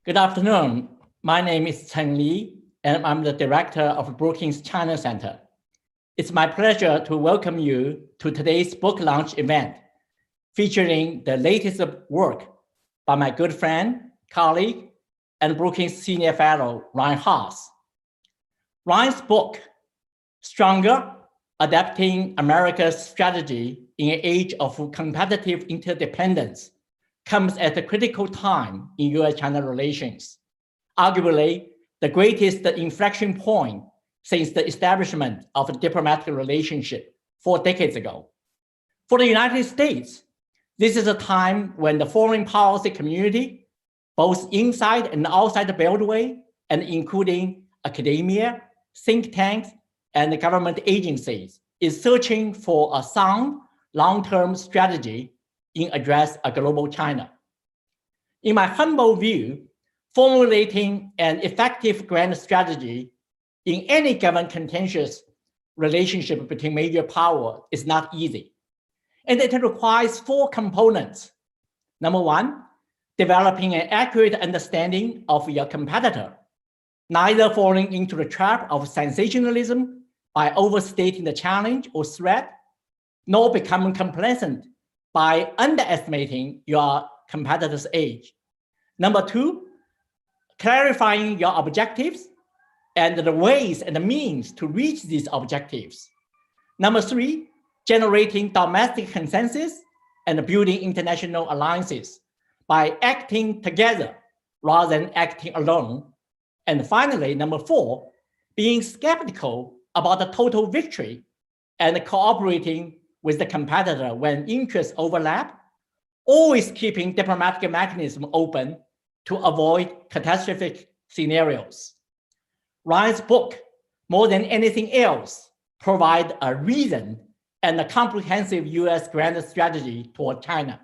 Good afternoon. My name is Chen Li, and I'm the director of Brookings China Center. It's my pleasure to welcome you to today's book launch event, featuring the latest work by my good friend, colleague, and Brookings Senior Fellow, Ryan Haas. Ryan's book, Stronger: Adapting America's Strategy in an Age of Competitive Interdependence, comes at a critical time in U.S. China relations, arguably the greatest inflection point since the establishment of a diplomatic relationship 4 decades ago. For the United States, this is a time when the foreign policy community, both inside and outside the Beltway, and including academia, think tanks, and government agencies, is searching for a sound, long-term strategy in address a global China. In my humble view, formulating an effective grand strategy in any given contentious relationship between major powers is not easy. And it requires 4 components. Number 1, developing an accurate understanding of your competitor, neither falling into the trap of sensationalism by overstating the challenge or threat, nor becoming complacent by underestimating your competitor's age. Number 2, clarifying your objectives and the ways and the means to reach these objectives. Number 3, generating domestic consensus and building international alliances by acting together rather than acting alone. And finally, number 4, being skeptical about the total victory and cooperating with the competitor when interests overlap, always keeping diplomatic mechanisms open to avoid catastrophic scenarios. Ryan's book, more than anything else, provides a reasoned and a comprehensive U.S. grand strategy toward China.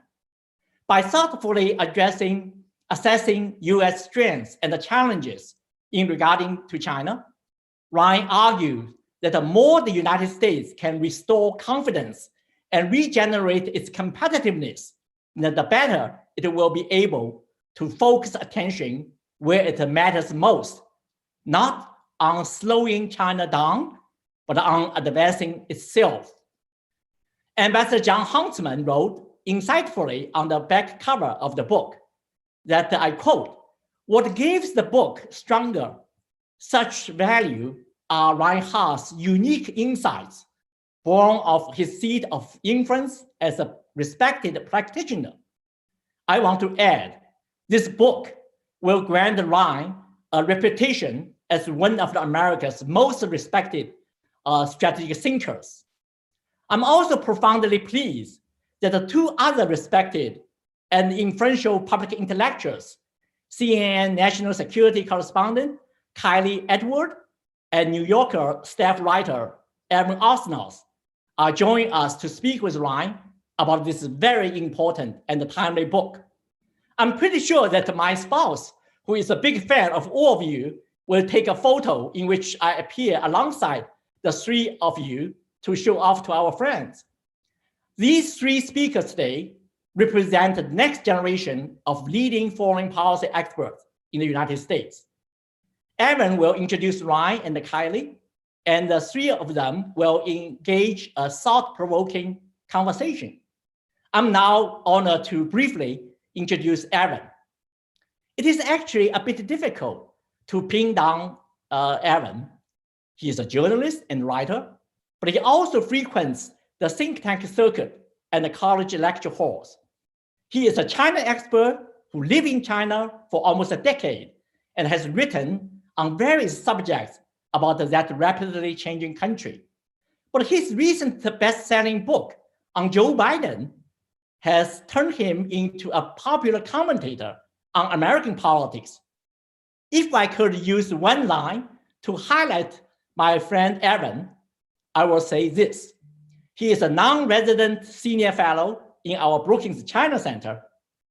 By thoughtfully assessing U.S. strengths and the challenges in regarding to China, Ryan argues that the more the United States can restore confidence and regenerate its competitiveness, the better it will be able to focus attention where it matters most, not on slowing China down, but on advancing itself. Ambassador John Huntsman wrote insightfully on the back cover of the book that, I quote, "What gives the book stronger such value are Ryan Haas' unique insights, born of his seat of influence as a respected practitioner." I want to add, this book will grant Ryan a reputation as one of America's most respected strategic thinkers. I'm also profoundly pleased that the 2 other respected and influential public intellectuals, CNN national security correspondent Kylie Edward and New Yorker staff writer Evan Osnos, are joining us to speak with Ryan about this very important and timely book. I'm pretty sure that my spouse, who is a big fan of all of you, will take a photo in which I appear alongside the 3 of you to show off to our friends. These 3 speakers today represent the next generation of leading foreign policy experts in the United States. Evan will introduce Ryan and Kylie, and the 3 of them will engage a thought-provoking conversation. I'm now honored to briefly introduce Evan. It is actually a bit difficult to pin down Evan. He is a journalist and writer, but he also frequents the think tank circuit and the college lecture halls. He is a China expert who lived in China for almost a decade and has written on various subjects about that rapidly changing country. But his recent best-selling book on Joe Biden has turned him into a popular commentator on American politics. If I could use one line to highlight my friend Evan, I will say this: he is a non-resident senior fellow in our Brookings China Center,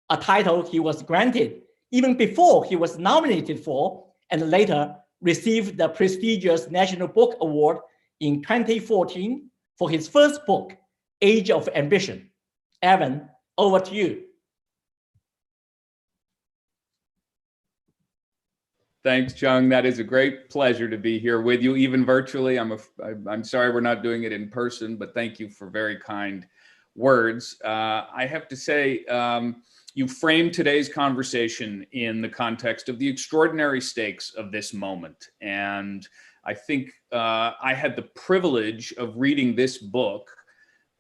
a title he was granted even before he was nominated for and later received the prestigious National Book Award in 2014 for his first book, Age of Ambition. Evan, over to you. Thanks, Chung. That is a great pleasure to be here with you, even virtually. I'm sorry we're not doing it in person, but thank you for very kind words. I have to say, you framed today's conversation in the context of the extraordinary stakes of this moment. And I think I had the privilege of reading this book,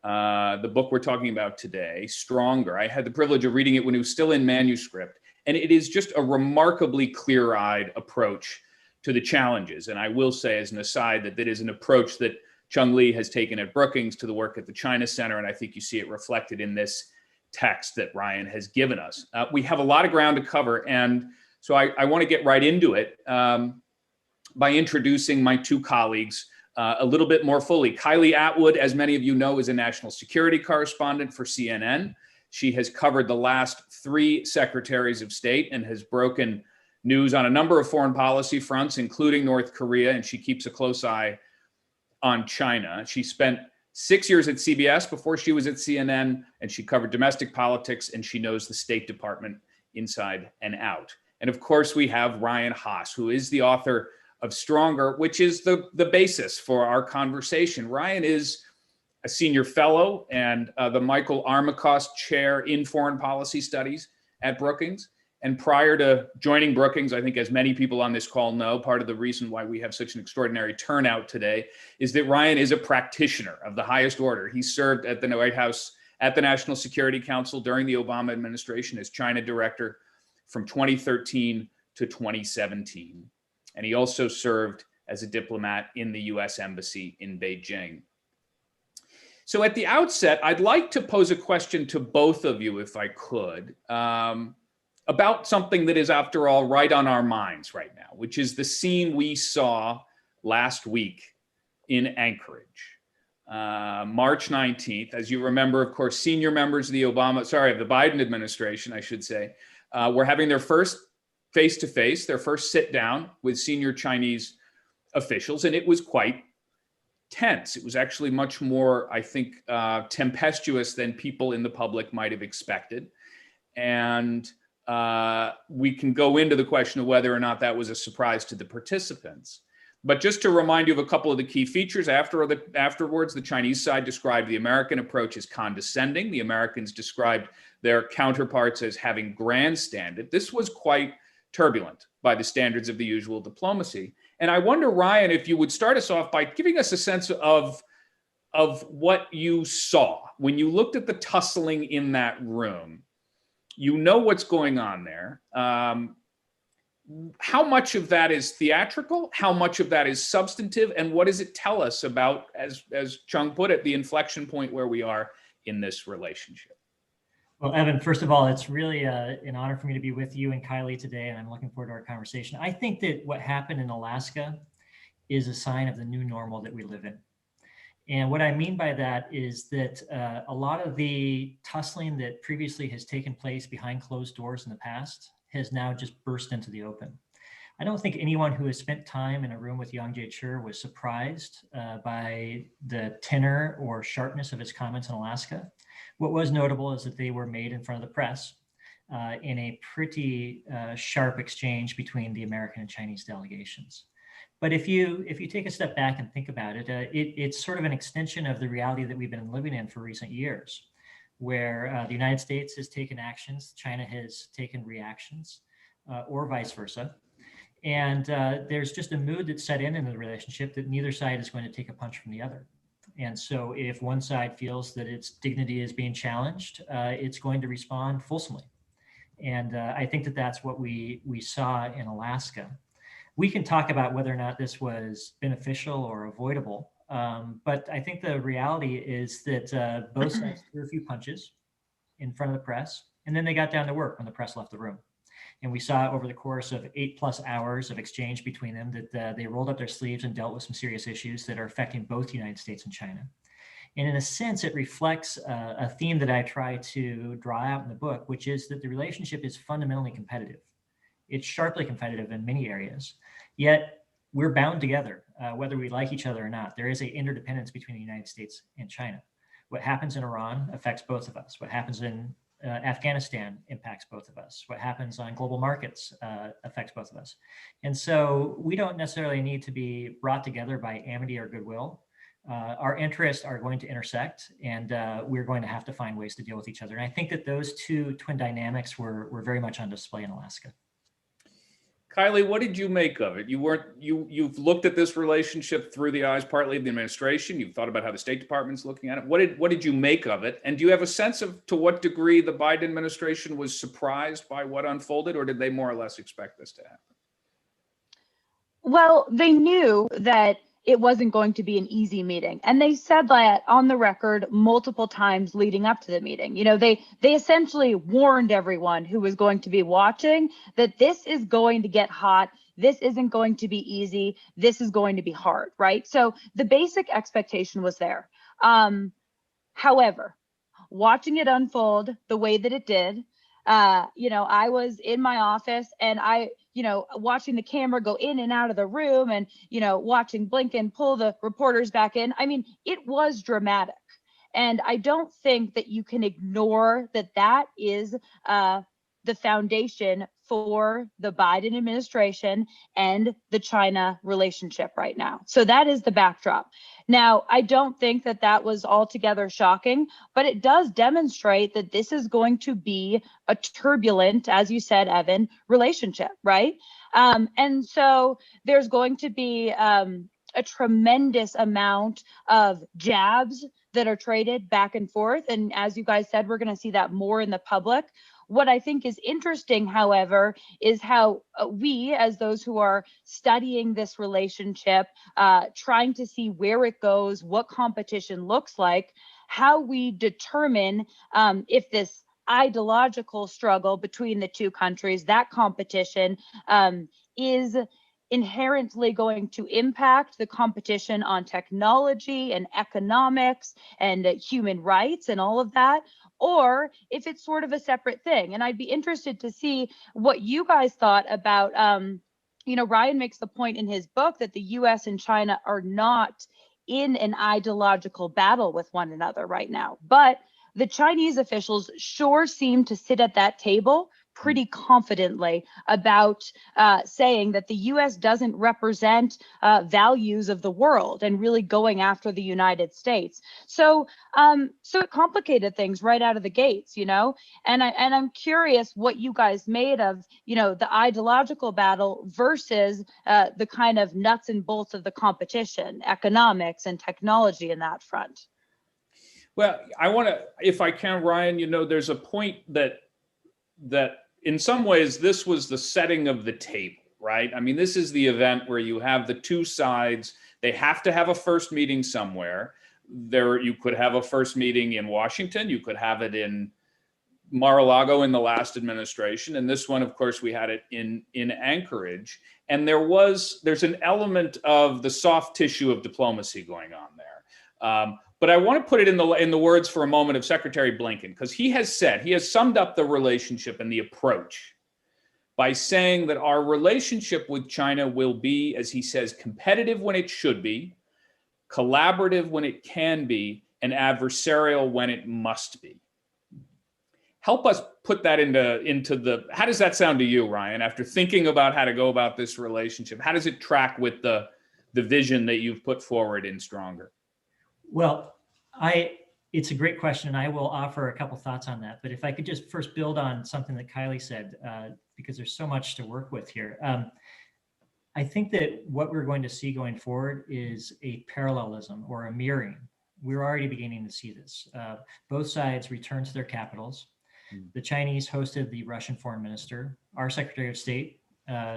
the book we're talking about today, Stronger. I had the privilege of reading it when it was still in manuscript. And it is just a remarkably clear-eyed approach to the challenges. And I will say as an aside that that is an approach that Chung Lee has taken at Brookings to the work at the China Center. And I think you see it reflected in this text that Ryan has given us. We have a lot of ground to cover. And so I want to get right into it by introducing my two colleagues a little bit more fully. Kylie Atwood, as many of you know, is a national security correspondent for CNN. She has covered the last 3 secretaries of state and has broken news on a number of foreign policy fronts, including North Korea, and she keeps a close eye on China. She spent 6 years at CBS before she was at CNN, and she covered domestic politics, and she knows the State Department inside and out. And of course, we have Ryan Haas, who is the author of Stronger, which is the basis for our conversation. Ryan is a senior fellow and the Michael Armacost Chair in Foreign Policy Studies at Brookings. And prior to joining Brookings, I think as many people on this call know, part of the reason why we have such an extraordinary turnout today is that Ryan is a practitioner of the highest order. He served at the White House at the National Security Council during the Obama administration as China director from 2013 to 2017. And he also served as a diplomat in the U.S. Embassy in Beijing. So at the outset, I'd like to pose a question to both of you, if I could, about something that is, after all, right on our minds right now, which is the scene we saw last week in Anchorage. March 19th, as you remember, of course, senior members of the Biden administration, I should say, were having their first face-to-face, their first sit-down with senior Chinese officials, and it was quite tense. It was actually much more, I think, tempestuous than people in the public might have expected. And we can go into the question of whether or not that was a surprise to the participants. But just to remind you of a couple of the key features, afterwards, the Chinese side described the American approach as condescending. The Americans described their counterparts as having grandstanded. This was quite turbulent by the standards of the usual diplomacy. And I wonder, Ryan, if you would start us off by giving us a sense of what you saw. When you looked at the tussling in that room, you know what's going on there. How much of that is theatrical? How much of that is substantive? And what does it tell us about, as Chung put it, the inflection point where we are in this relationship? Well, Evan, first of all, it's really an honor for me to be with you and Kylie today, and I'm looking forward to our conversation. I think that what happened in Alaska is a sign of the new normal that we live in. And what I mean by that is that a lot of the tussling that previously has taken place behind closed doors in the past has now just burst into the open. I don't think anyone who has spent time in a room with Yang Jiechi was surprised by the tenor or sharpness of his comments in Alaska. What was notable is that they were made in front of the press in a pretty sharp exchange between the American and Chinese delegations. But if you take a step back and think about it, it's sort of an extension of the reality that we've been living in for recent years, where the United States has taken actions, China has taken reactions, or vice versa. And there's just a mood that's set in the relationship that neither side is going to take a punch from the other. And so if one side feels that its dignity is being challenged, it's going to respond fulsomely. And I think that that's what we saw in Alaska. We can talk about whether or not this was beneficial or avoidable. But I think the reality is that both sides threw a few punches in front of the press, and then they got down to work when the press left the room. And we saw over the course of 8+ hours of exchange between them that they rolled up their sleeves and dealt with some serious issues that are affecting both the United States and China. And in a sense, it reflects a theme that I try to draw out in the book, which is that the relationship is fundamentally competitive. It's sharply competitive in many areas, yet we're bound together, whether we like each other or not. There is an interdependence between the United States and China. What happens in Iran affects both of us. What happens in Afghanistan impacts both of us. What happens on global markets affects both of us. And so we don't necessarily need to be brought together by amity or goodwill. Our interests are going to intersect, and we're going to have to find ways to deal with each other. And I think that those two twin dynamics were very much on display in Alaska. Kylie, what did you make of it? You've looked at this relationship through the eyes partly of the administration. You've thought about how the State Department's looking at it. What did you make of it? And do you have a sense of to what degree the Biden administration was surprised by what unfolded, or did they more or less expect this to happen? Well, they knew that it wasn't going to be an easy meeting. And they said that on the record multiple times leading up to the meeting. You know, they essentially warned everyone who was going to be watching that this is going to get hot. This isn't going to be easy. This is going to be hard, right? So the basic expectation was there. However, watching it unfold the way that it did, I was in my office and watching the camera go in and out of the room and, watching Blinken pull the reporters back in. I mean, it was dramatic. And I don't think that you can ignore that is the foundation for the Biden administration and the China relationship right now. So that is the backdrop. Now, I don't think that was altogether shocking, but it does demonstrate that this is going to be a turbulent, as you said, Evan, relationship, right? And so there's going to be a tremendous amount of jabs that are traded back and forth. And as you guys said, we're going to see that more in the public. What I think is interesting, however, is how we, as those who are studying this relationship, trying to see where it goes, what competition looks like, how we determine if this ideological struggle between the two countries, that competition is inherently going to impact the competition on technology and economics and human rights and all of that, or if it's sort of a separate thing. And I'd be interested to see what you guys thought about, Ryan makes the point in his book that the U.S. and China are not in an ideological battle with one another right now. But the Chinese officials sure seem to sit at that table pretty confidently about saying that the U.S. doesn't represent values of the world and really going after the United States. So it complicated things right out of the gates, and I'm curious what you guys made of, the ideological battle versus the kind of nuts and bolts of the competition, economics and technology in that front. Well, I want to, if I can, Ryan, there's a point that in some ways this was the setting of the table, right? I mean, this is the event where you have the two sides. They have to have a first meeting somewhere. You could have a first meeting in Washington. You could have it in Mar-a-Lago in the last administration. And this one, of course, we had it in Anchorage. And there's an element of the soft tissue of diplomacy going on there. But I want to put it in the words for a moment of Secretary Blinken, because he has summed up the relationship and the approach by saying that our relationship with China will be, as he says, competitive when it should be, collaborative when it can be, and adversarial when it must be. Help us put that into how does that sound to you, Ryan, after thinking about how to go about this relationship? How does it track with the vision that you've put forward in Stronger? Well, it's a great question, and I will offer a couple thoughts on that. But if I could just first build on something that Kylie said, because there's so much to work with here. I think that what we're going to see going forward is a parallelism or a mirroring. We're already beginning to see this. Both sides returned to their capitals. The Chinese hosted the Russian foreign minister. Our Secretary of State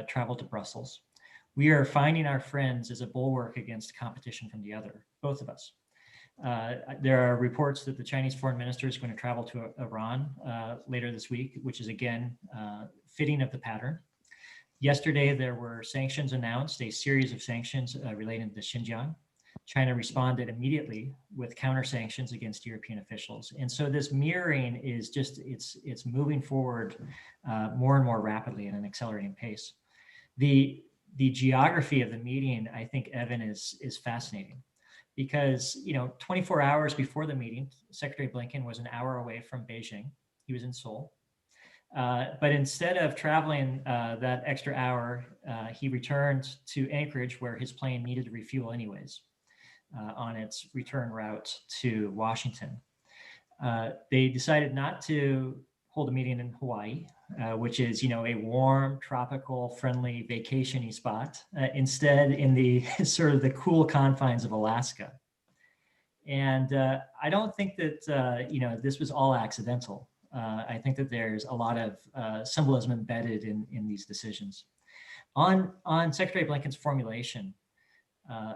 traveled to Brussels. We are finding our friends as a bulwark against competition from the other, both of us. There are reports that the Chinese foreign minister is going to travel to Iran later this week, which is again fitting of the pattern. Yesterday, there were sanctions announced, a series of sanctions relating to Xinjiang. China responded immediately with counter sanctions against European officials. And so this mirroring is just, it's moving forward more and more rapidly at an accelerating pace. The geography of the meeting, I think, Evan, is fascinating. Because 24 hours before the meeting, Secretary Blinken was an hour away from Beijing. He was in Seoul. But instead of traveling that extra hour, he returned to Anchorage, where his plane needed to refuel anyways on its return route to Washington. They decided not to hold a meeting in Hawaii, which is, a warm, tropical, friendly vacation-y spot. Instead, in the sort of the cool confines of Alaska. And I don't think that this was all accidental. I think that there's a lot of symbolism embedded in these decisions. On Secretary Blinken's formulation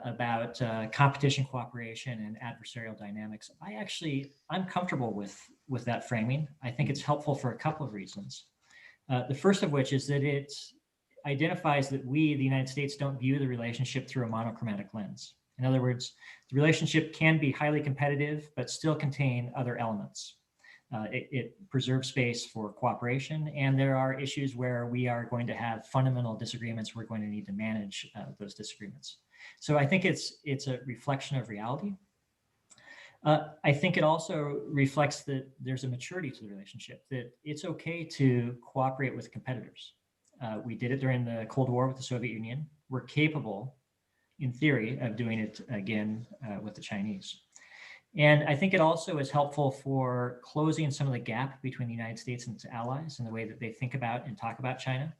about competition, cooperation, and adversarial dynamics, I'm comfortable with that framing. I think it's helpful for a couple of reasons. The first of which is that it identifies that we, the United States, don't view the relationship through a monochromatic lens. In other words, the relationship can be highly competitive, but still contain other elements. It preserves space for cooperation, and there are issues where we are going to have fundamental disagreements. We're going to need to manage those disagreements. So I think it's a reflection of reality. I think it also reflects that there's a maturity to the relationship, that it's okay to cooperate with competitors. We did it during the Cold War with the Soviet Union. We're capable, in theory, of doing it again with the Chinese. And I think it also is helpful for closing some of the gap between the United States and its allies in the way that they think about and talk about China.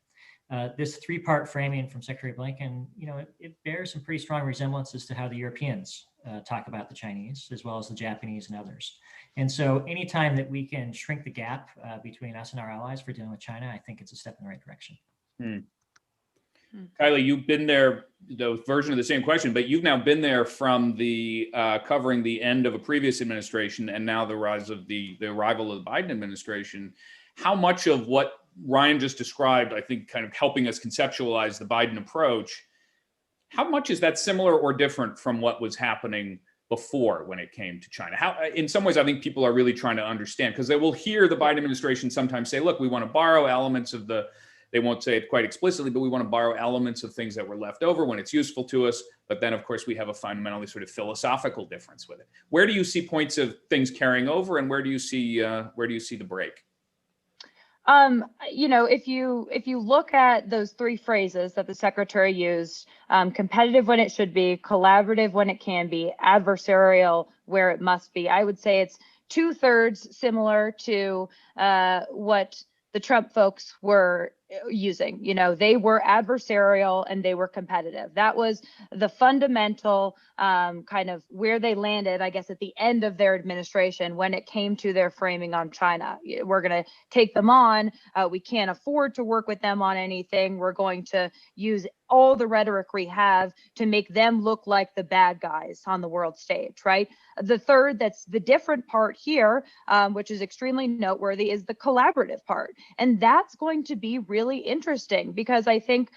This three-part framing from Secretary Blinken, it bears some pretty strong resemblances to how the Europeans talk about the Chinese, as well as the Japanese and others. And so anytime that we can shrink the gap between us and our allies for dealing with China, I think it's a step in the right direction. Kylie, you've been there, the version of the same question, but you've now been there from the covering the end of a previous administration and now the rise of the arrival of the Biden administration. How much of what Ryan just described, I think, kind of helping us conceptualize the Biden approach, how much is that similar or different from what was happening before when it came to China? How, in some ways, I think people are really trying to understand, because they will hear the Biden administration sometimes say, look, we want to borrow elements of they won't say it quite explicitly, but we want to borrow elements of things that were left over when it's useful to us. But then, of course, we have a fundamentally sort of philosophical difference with it. Where do you see points of things carrying over, and where do you see the break? If you look at those three phrases that the secretary used, competitive when it should be, collaborative when it can be, adversarial where it must be, I would say it's 2/3 similar to what the Trump folks were using. They were adversarial and they were competitive. That was the fundamental kind of where they landed, I guess, at the end of their administration when it came to their framing on China. We're going to take them on. We can't afford to work with them on anything. We're going to use all the rhetoric we have to make them look like the bad guys on the world stage, right? The third, that's the different part here, which is extremely noteworthy, is the collaborative part. And that's going to be really interesting because I think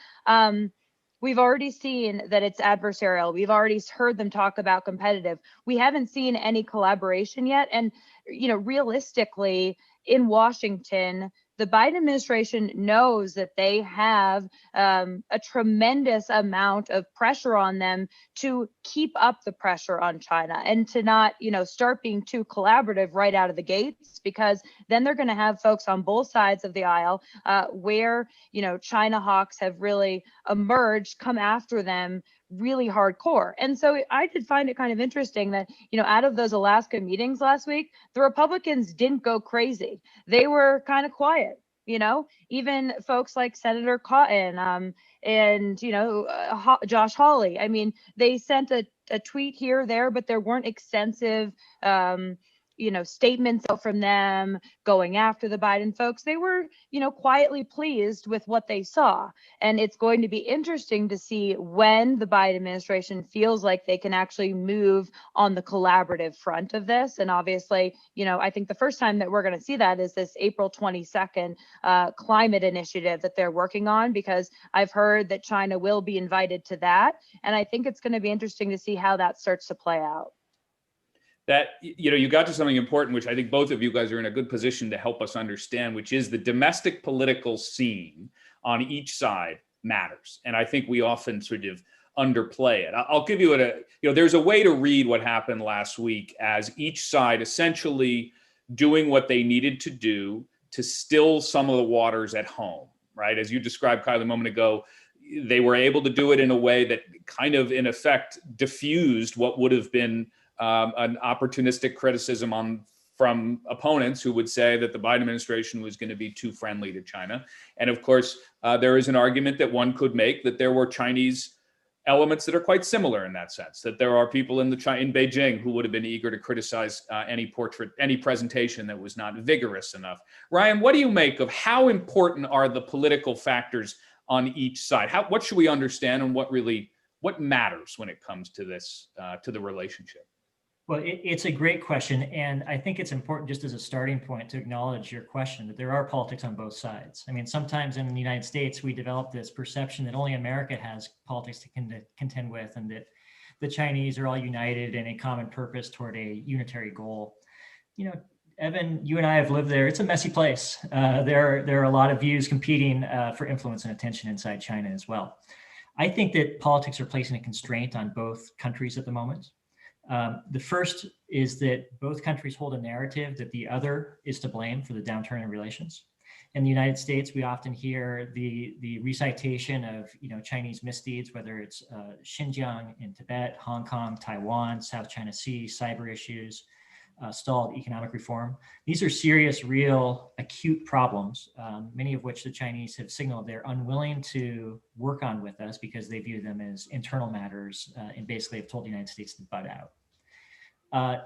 we've already seen that it's adversarial. We've already heard them talk about competitive. We haven't seen any collaboration yet. And, realistically, in Washington, the Biden administration knows that they have a tremendous amount of pressure on them to keep up the pressure on China and to not, start being too collaborative right out of the gates, because then they're going to have folks on both sides of the aisle where, China hawks have really emerged, come after them really hardcore. And so I did find it kind of interesting that, out of those Alaska meetings last week, the Republicans didn't go crazy. They were kind of quiet, even folks like Senator Cotton and, Josh Hawley. I mean, they sent a tweet here or there, but there weren't extensive statements from them going after the Biden folks. They were, quietly pleased with what they saw. And it's going to be interesting to see when the Biden administration feels like they can actually move on the collaborative front of this. And obviously, I think the first time that we're going to see that is this April 22nd climate initiative that they're working on, because I've heard that China will be invited to that. And I think it's going to be interesting to see how that starts to play out. That, you got to something important, which I think both of you guys are in a good position to help us understand, which is the domestic political scene on each side matters. And I think we often sort of underplay it. I'll give you there's a way to read what happened last week as each side essentially doing what they needed to do to still some of the waters at home, right? As you described, Kylie, a moment ago, they were able to do it in a way that kind of, in effect, diffused what would have been an opportunistic criticism from opponents who would say that the Biden administration was going to be too friendly to China. And of course, there is an argument that one could make that there were Chinese elements that are quite similar in that sense, that there are people in Beijing who would have been eager to criticize any presentation that was not vigorous enough. Ryan, what do you make of how important are the political factors on each side? What should we understand, and what matters when it comes to this, to the relationship? Well, it's a great question. And I think it's important, just as a starting point, to acknowledge your question that there are politics on both sides. I mean, sometimes in the United States, we develop this perception that only America has politics to contend with, and that the Chinese are all united in a common purpose toward a unitary goal. You know, Evan, you and I have lived there. It's a messy place. There are a lot of views competing for influence and attention inside China as well. I think that politics are placing a constraint on both countries at the moment. The first is that both countries hold a narrative that the other is to blame for the downturn in relations. In the United States, we often hear the recitation of Chinese misdeeds, whether it's Xinjiang in Tibet, Hong Kong, Taiwan, South China Sea, cyber issues, stalled economic reform. These are serious, real, acute problems, many of which the Chinese have signaled they're unwilling to work on with us because they view them as internal matters and basically have told the United States to butt out.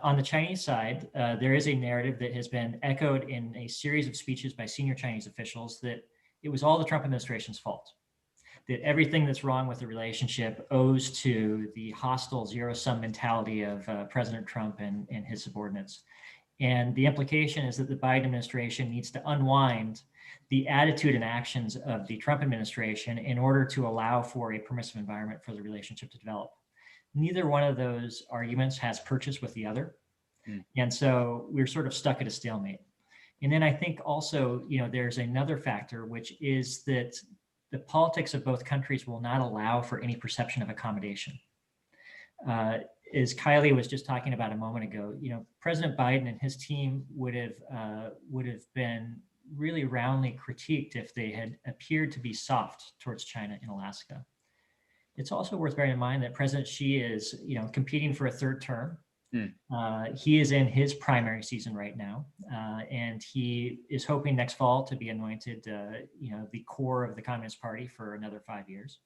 On the Chinese side, there is a narrative that has been echoed in a series of speeches by senior Chinese officials that it was all the Trump administration's fault, that everything that's wrong with the relationship owes to the hostile zero-sum mentality of President Trump and his subordinates. And the implication is that the Biden administration needs to unwind the attitude and actions of the Trump administration in order to allow for a permissive environment for the relationship to develop. Neither one of those arguments has purchase with the other. And so we're sort of stuck at a stalemate. And then I think also, there's another factor, which is that the politics of both countries will not allow for any perception of accommodation. As Kylie was just talking about a moment ago, President Biden and his team would have been really roundly critiqued if they had appeared to be soft towards China in Alaska. It's also worth bearing in mind that President Xi is, competing for a third term. He is in his primary season right now, and he is hoping next fall to be anointed, the core of the Communist Party for another 5 years.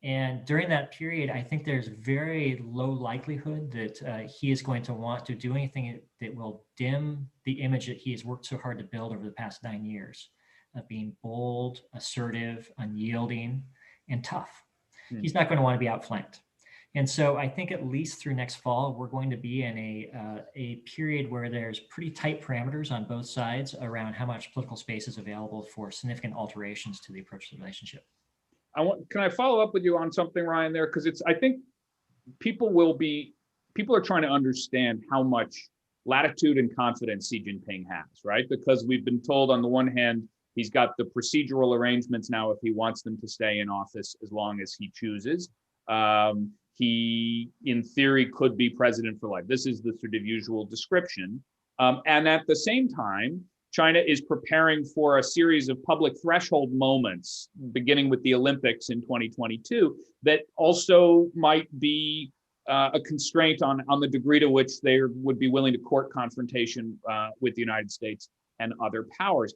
And during that period, I think there's very low likelihood that he is going to want to do anything that will dim the image that he has worked so hard to build over the past 9 years of being bold, assertive, unyielding, and tough. He's not going to want to be outflanked. And so I think at least through next fall, we're going to be in a period where there's pretty tight parameters on both sides around how much political space is available for significant alterations to the approach to the relationship. Can I follow up with you on something, Ryan, there? Because I think people are trying to understand how much latitude and confidence Xi Jinping has, right? Because we've been told on the one hand, he's got the procedural arrangements now if he wants them to stay in office as long as he chooses. He, in theory, could be president for life. This is the sort of usual description. And at the same time, China is preparing for a series of public threshold moments, beginning with the Olympics in 2022, that also might be a constraint on the degree to which they would be willing to court confrontation with the United States and other powers.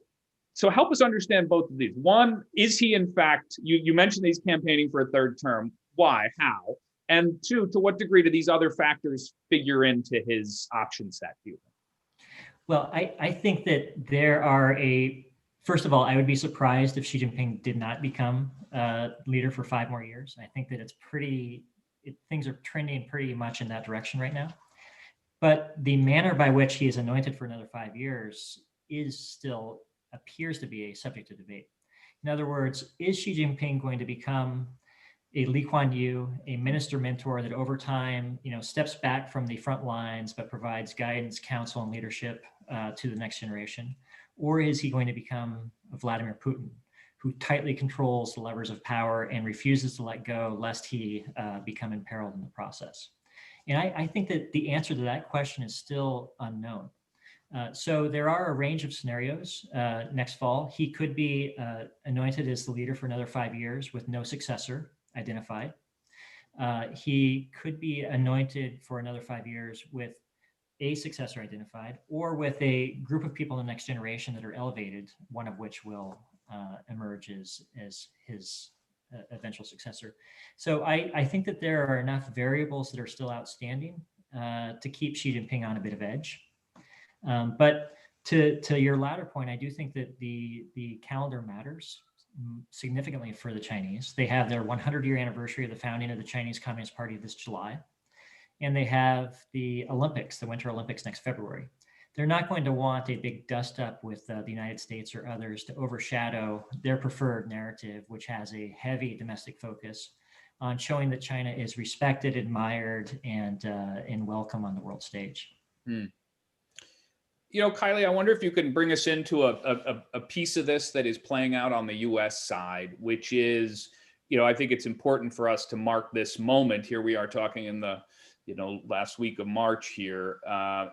So help us understand both of these. One, is he in fact, you mentioned he's campaigning for a third term. Why? How? And two, to what degree do these other factors figure into his option set, do you think? Well, I think that there are first of all, I would be surprised if Xi Jinping did not become leader for 5 more years. I think that things are trending pretty much in that direction right now. But the manner by which he is anointed for another 5 years appears to be a subject of debate. In other words, is Xi Jinping going to become a Lee Kuan Yew, a minister mentor that over time, steps back from the front lines, but provides guidance, counsel, and leadership to the next generation? Or is he going to become a Vladimir Putin, who tightly controls the levers of power and refuses to let go lest he become imperiled in the process? And I think that the answer to that question is still unknown. So there are a range of scenarios next fall. He could be anointed as the leader for another 5 years with no successor identified. He could be anointed for another 5 years with a successor identified, or with a group of people in the next generation that are elevated, one of which will emerge as his eventual successor. So I think that there are enough variables that are still outstanding to keep Xi Jinping on a bit of edge. But to your latter point, I do think that the calendar matters significantly for the Chinese. They have their 100-year anniversary of the founding of the Chinese Communist Party this July, and they have the Olympics, the Winter Olympics next February. They're not going to want a big dust up with the United States or others to overshadow their preferred narrative, which has a heavy domestic focus on showing that China is respected, admired, and welcome on the world stage. You know, Kylie, I wonder if you can bring us into a piece of this that is playing out on the U.S. side, which is, you know, I think it's important for us to mark this moment. Here we are talking in the, you know, last week of March here,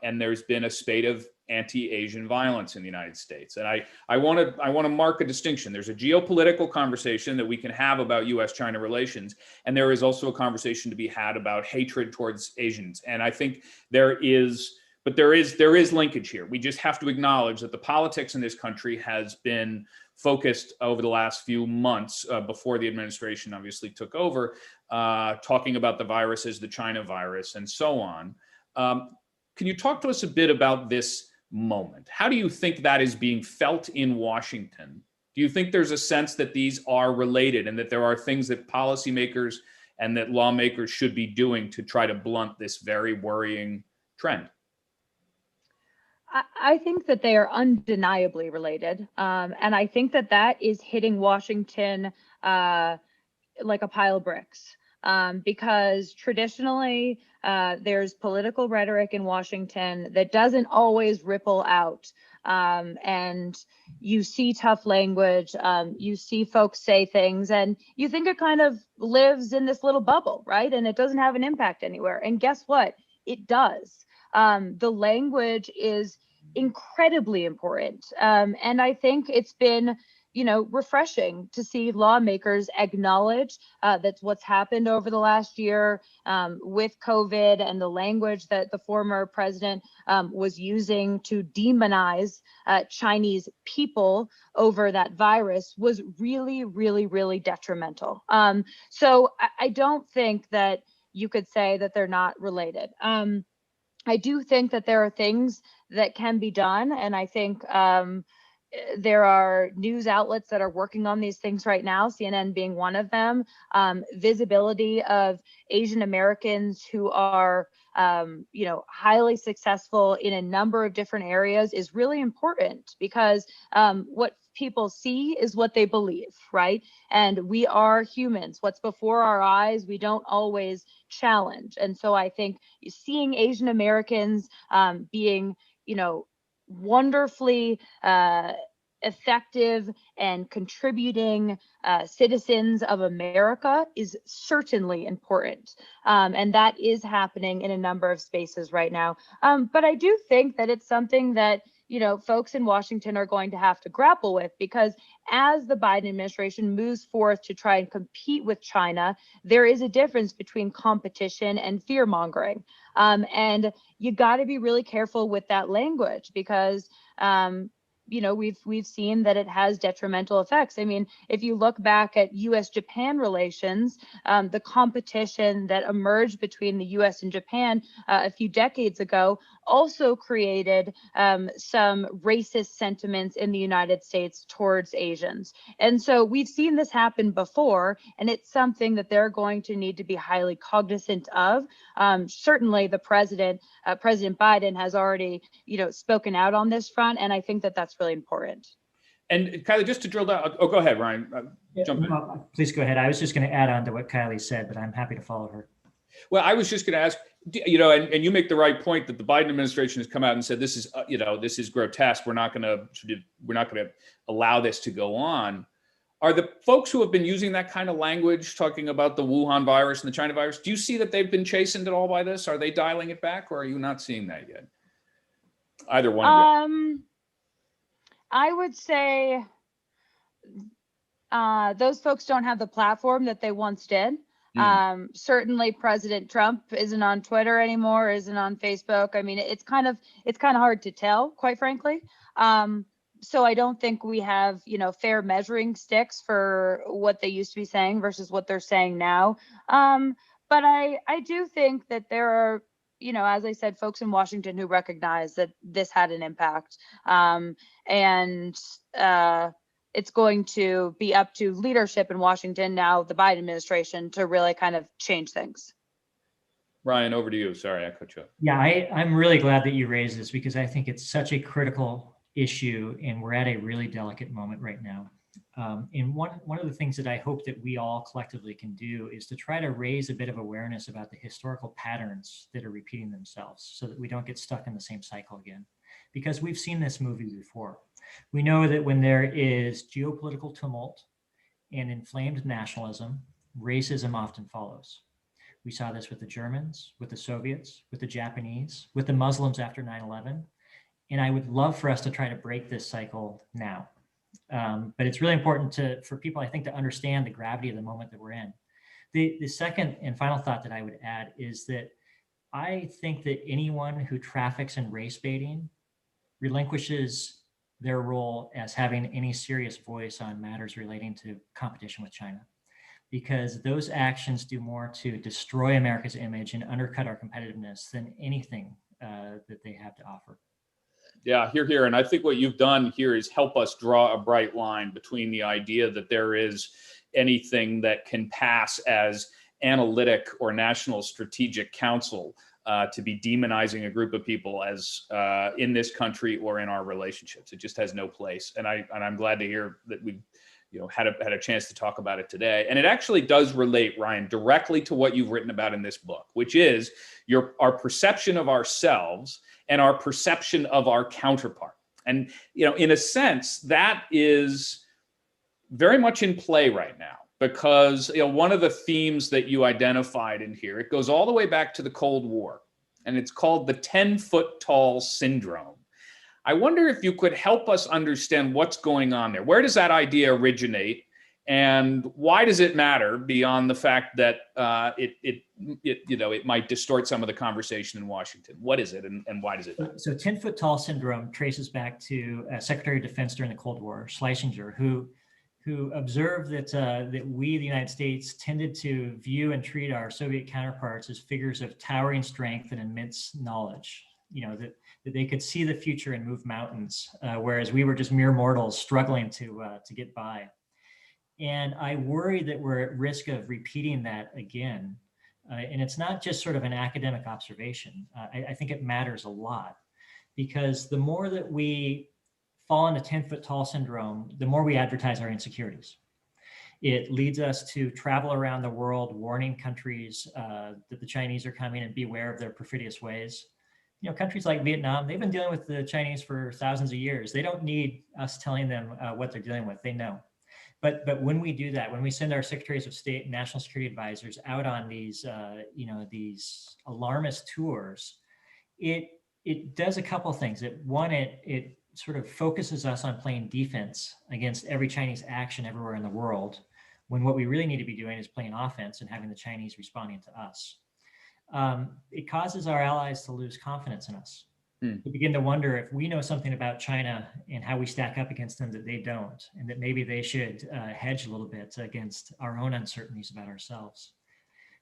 and there's been a spate of anti-Asian violence in the United States. And I want to mark a distinction. There's a geopolitical conversation that we can have about U.S.-China relations, and there is also a conversation to be had about hatred towards Asians. And I think there is linkage here. We just have to acknowledge that the politics in this country has been focused over the last few months before the administration obviously took over, talking about the virus as the China virus and so on. Can you talk to us a bit about this moment? How do you think that is being felt in Washington? Do you think there's a sense that these are related and that there are things that policymakers and that lawmakers should be doing to try to blunt this very worrying trend? I think that they are undeniably related. And I think that that is hitting Washington like a pile of bricks. Because traditionally, there's political rhetoric in Washington that doesn't always ripple out. And you see tough language, you see folks say things, and you think it kind of lives in this little bubble, right? And it doesn't have an impact anywhere. And guess what? It does. The language is incredibly important. And I think it's been, you know, refreshing to see lawmakers acknowledge that's what's happened over the last year with COVID, and the language that the former president was using to demonize Chinese people over that virus was really, really, really detrimental. So I don't think that you could say that they're not related. I do think that there are things that can be done, and I think there are news outlets that are working on these things right now, CNN being one of them. Visibility of Asian Americans who are, you know, highly successful in a number of different areas is really important, because what people see is what they believe, right? And we are humans. What's before our eyes, we don't always challenge. And so I think seeing Asian Americans being, you know, wonderfully effective and contributing citizens of America is certainly important. And that is happening in a number of spaces right now. But I do think that it's something that, you know, folks in Washington are going to have to grapple with, because as the Biden administration moves forth to try and compete with China, there is a difference between competition and fear mongering. And you got to be really careful with that language, because you know, we've seen that it has detrimental effects. I mean, if you look back at U.S. Japan relations, the competition that emerged between the U.S. and Japan a few decades ago also created some racist sentiments in the United States towards Asians. And so we've seen this happen before, and it's something that they're going to need to be highly cognizant of. Certainly the President Biden has already, you know, spoken out on this front, and I think that that's really important. And Kylie, just to drill down, oh, go ahead, Ryan. Jump in. Please go ahead. I was just going to add on to what Kylie said, but I'm happy to follow her. Well, I was just going to ask, you know, and you make the right point that the Biden administration has come out and said this is, you know, this is grotesque. We're not going to allow this to go on. Are the folks who have been using that kind of language, talking about the Wuhan virus and the China virus, do you see that they've been chastened at all by this? Are they dialing it back, or are you not seeing that yet? Either one of you. I would say those folks don't have the platform that they once did. Certainly President Trump isn't on Twitter anymore, isn't on Facebook. I mean, it's kind of hard to tell, quite frankly. So I don't think we have, fair measuring sticks for what they used to be saying versus what they're saying now. But I do think that there are, as I said, folks in Washington who recognize that this had an impact. It's going to be up to leadership in Washington now, the Biden administration, to really kind of change things. Ryan, over to you. Sorry, I cut you off. Yeah, I'm really glad that you raised this because I think it's such a critical issue and we're at a really delicate moment right now. And one of the things that I hope that we all collectively can do is to try to raise a bit of awareness about the historical patterns that are repeating themselves so that we don't get stuck in the same cycle again. Because we've seen this movie before. We know that when there is geopolitical tumult and inflamed nationalism, racism often follows. We saw this with the Germans, with the Soviets, with the Japanese, with the Muslims after 9/11. And I would love for us to try to break this cycle now. But it's really important for people, I think, to understand the gravity of the moment that we're in. The second and final thought that I would add is that I think that anyone who traffics in race baiting relinquishes their role as having any serious voice on matters relating to competition with China, because those actions do more to destroy America's image and undercut our competitiveness than anything that they have to offer. Yeah, here. And I think what you've done here is help us draw a bright line between the idea that there is anything that can pass as analytic or national strategic counsel to be demonizing a group of people as in this country or in our relationships. It just has no place. And I'm glad to hear that we had a chance to talk about it today. And it actually does relate, Ryan, directly to what you've written about in this book, which is our perception of ourselves and our perception of our counterpart. And, in a sense, that is very much in play right now, because, one of the themes that you identified in here, it goes all the way back to the Cold War, and it's called the 10-foot tall syndrome. I wonder if you could help us understand what's going on there. Where does that idea originate? And why does it matter beyond the fact that it might distort some of the conversation in Washington? What is it, and why does it matter? So 10-foot tall syndrome traces back to Secretary of Defense during the Cold War, Schlesinger, who observed that we, the United States, tended to view and treat our Soviet counterparts as figures of towering strength and immense knowledge. That they could see the future and move mountains, whereas we were just mere mortals struggling to get by. And I worry that we're at risk of repeating that again. And it's not just sort of an academic observation. I think it matters a lot, because the more that we fall into 10-foot tall syndrome, the more we advertise our insecurities. It leads us to travel around the world warning countries that the Chinese are coming and beware of their perfidious ways. Countries like Vietnam, they've been dealing with the Chinese for thousands of years. They don't need us telling them what they're dealing with. They know. But when we do that, when we send our secretaries of state and national security advisors out on these alarmist tours, it does a couple of things. It sort of focuses us on playing defense against every Chinese action everywhere in the world, when what we really need to be doing is playing offense and having the Chinese responding to us. It causes our allies to lose confidence in us. We begin to wonder if we know something about China and how we stack up against them that they don't, and that maybe they should hedge a little bit against our own uncertainties about ourselves.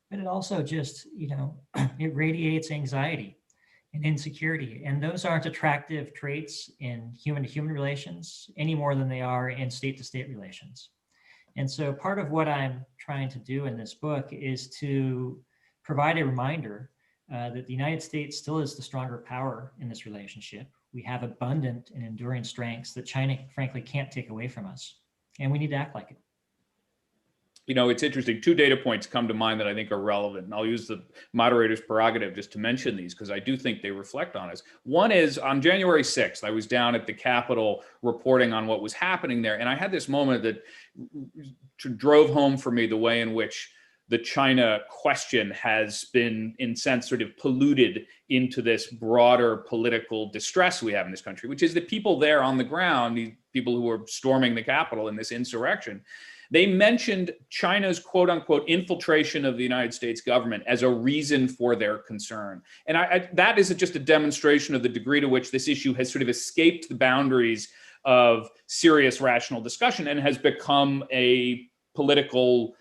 But it also just, it radiates anxiety and insecurity, and those aren't attractive traits in human-to-human relations any more than they are in state-to-state relations. And so part of what I'm trying to do in this book is to provide a reminder that the United States still is the stronger power in this relationship. We have abundant and enduring strengths that China, frankly, can't take away from us. And we need to act like it. It's interesting. 2 data points come to mind that I think are relevant. And I'll use the moderator's prerogative just to mention these, because I do think they reflect on us. One is on January 6th, I was down at the Capitol reporting on what was happening there. And I had this moment that drove home for me the way in which the China question has been, in a sense, sort of polluted into this broader political distress we have in this country, which is that people there on the ground, these people who were storming the Capitol in this insurrection, they mentioned China's quote unquote infiltration of the United States government as a reason for their concern. And that is just a demonstration of the degree to which this issue has sort of escaped the boundaries of serious rational discussion and has become a political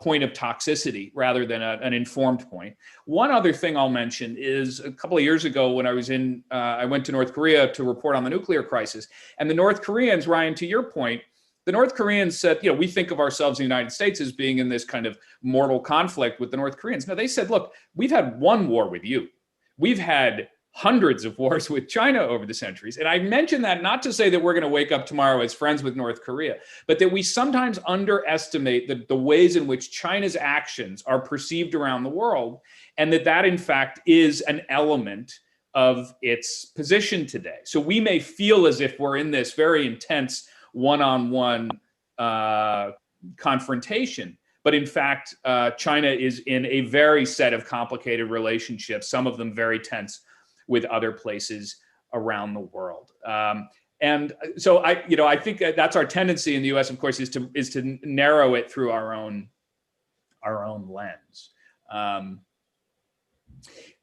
point of toxicity rather than an informed point. One other thing I'll mention is a couple of years ago when I went to North Korea to report on the nuclear crisis, and the North Koreans, Ryan, to your point, the North Koreans said, we think of ourselves in the United States as being in this kind of mortal conflict with the North Koreans. No, they said, look, we've had one war with you. We've had hundreds of wars with China over the centuries. And I mention that not to say that we're going to wake up tomorrow as friends with North Korea, but that we sometimes underestimate the ways in which China's actions are perceived around the world, and that in fact is an element of its position today. So we may feel as if we're in this very intense one-on-one confrontation, but in fact, China is in a very set of complicated relationships, some of them very tense, with other places around the world. And so I think that's our tendency in the U.S., of course, is to narrow it through our own lens.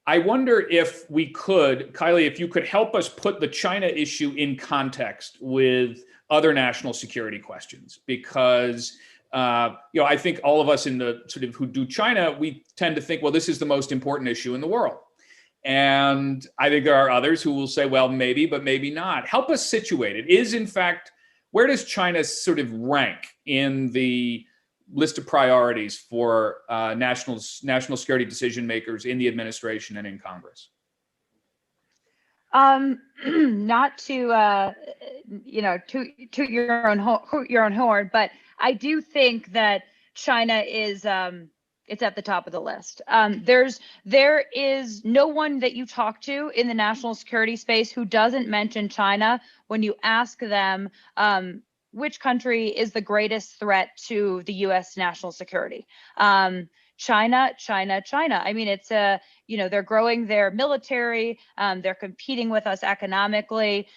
I wonder if we could, Kylie, if you could help us put the China issue in context with other national security questions, because I think all of us in the sort of who do China, we tend to think, well, this is the most important issue in the world. And I think there are others who will say, well, maybe, but maybe not. Help us situate it. In fact, where does China sort of rank in the list of priorities for national security decision makers in the administration and in Congress? Not to toot your own horn, but I do think that China is it's at the top of the list. There is no one that you talk to in the national security space who doesn't mention China when you ask them which country is the greatest threat to the U.S. national security. China. I mean, it's they're growing their military, they're competing with us economically,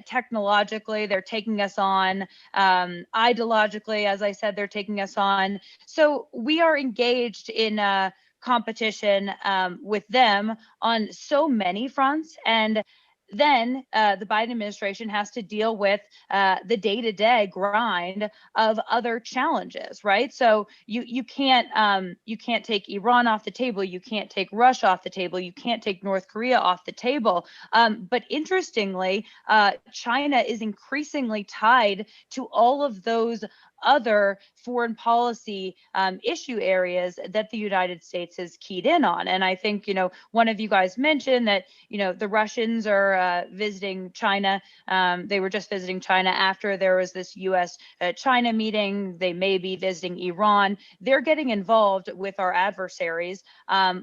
technologically, they're taking us on, ideologically, as I said, they're taking us on. So we are engaged in competition with them on so many fronts. And then the Biden administration has to deal with the day-to-day grind of other challenges, right? So you can't take Iran off the table, you can't take Russia off the table, you can't take North Korea off the table. But interestingly, China is increasingly tied to all of those other foreign policy issue areas that the United States has keyed in on. And I think, one of you guys mentioned that, the Russians are visiting China. They were just visiting China after there was this U.S. China meeting. They may be visiting Iran. They're getting involved with our adversaries,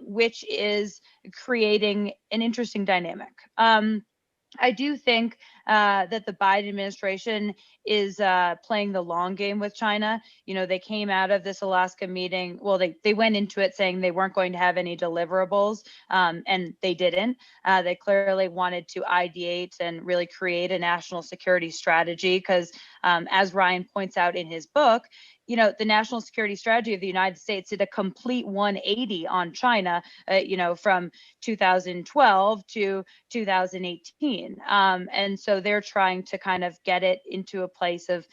which is creating an interesting dynamic. I do think that the Biden administration is playing the long game with China. They came out of this Alaska meeting. Well, they went into it saying they weren't going to have any deliverables, and they didn't. They clearly wanted to ideate and really create a national security strategy because, as Ryan points out in his book, the national security strategy of the United States did a complete 180 on China, from 2012 to 2018. And so they're trying to kind of get it into a place of